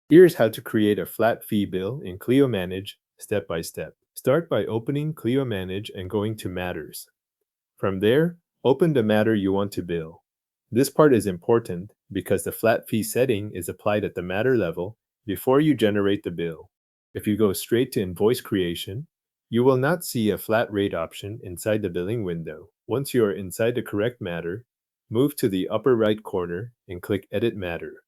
Here's how to create a flat fee bill in Clio Manage step by step. Start by opening Clio Manage and going to Matters. From there, open the matter you want to bill. This part is important because the flat fee setting is applied at the matter level before you generate the bill. If you go straight to invoice creation, you will not see a flat rate option inside the billing window. Once you are inside the correct matter, move to the upper right corner and click Edit Matter.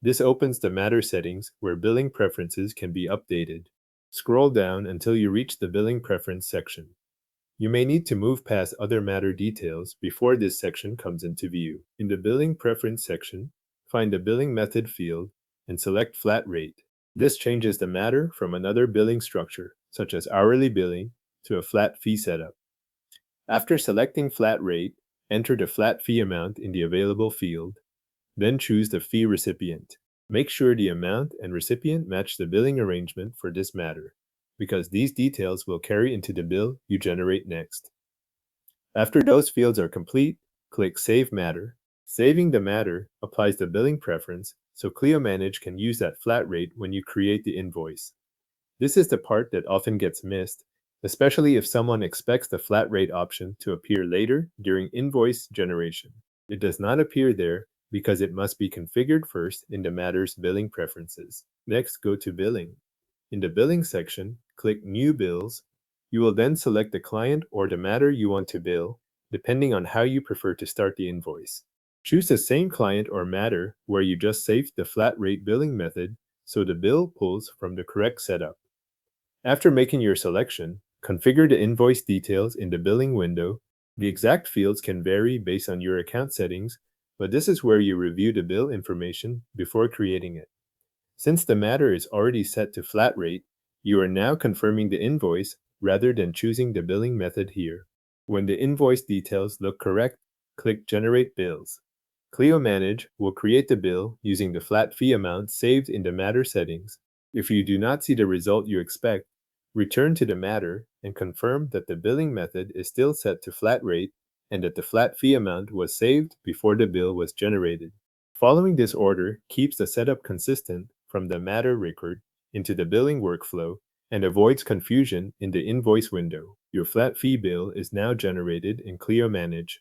This opens the matter settings where billing preferences can be updated. Scroll down until you reach the billing preference section. You may need to move past other matter details before this section comes into view. In the billing preference section, find the billing method field and select flat rate. This changes the matter from another billing structure, such as hourly billing, to a flat fee setup. After selecting flat rate, enter the flat fee amount in the available field. Then choose the fee recipient. Make sure the amount and recipient match the billing arrangement for this matter, because these details will carry into the bill you generate next. After those fields are complete, click Save Matter. Saving the matter applies the billing preference, so Clio Manage can use that flat rate when you create the invoice. This is the part that often gets missed, especially if someone expects the flat rate option to appear later during invoice generation. It does not appear there because it must be configured first in the matter's billing preferences. Next, go to Billing. In the Billing section, click New Bills. You will then select the client or the matter you want to bill, depending on how you prefer to start the invoice. Choose the same client or matter where you just saved the flat rate billing method so the bill pulls from the correct setup. After making your selection, configure the invoice details in the billing window. The exact fields can vary based on your account settings, but this is where you review the bill information before creating it. Since the matter is already set to flat rate, you are now confirming the invoice rather than choosing the billing method here. When the invoice details look correct, click Generate Bills. Clio Manage will create the bill using the flat fee amount saved in the matter settings. If you do not see the result you expect, return to the matter and confirm that the billing method is still set to flat rate and that the flat fee amount was saved before the bill was generated. Following this order keeps the setup consistent from the matter record into the billing workflow and avoids confusion in the invoice window. Your flat fee bill is now generated in Clio Manage.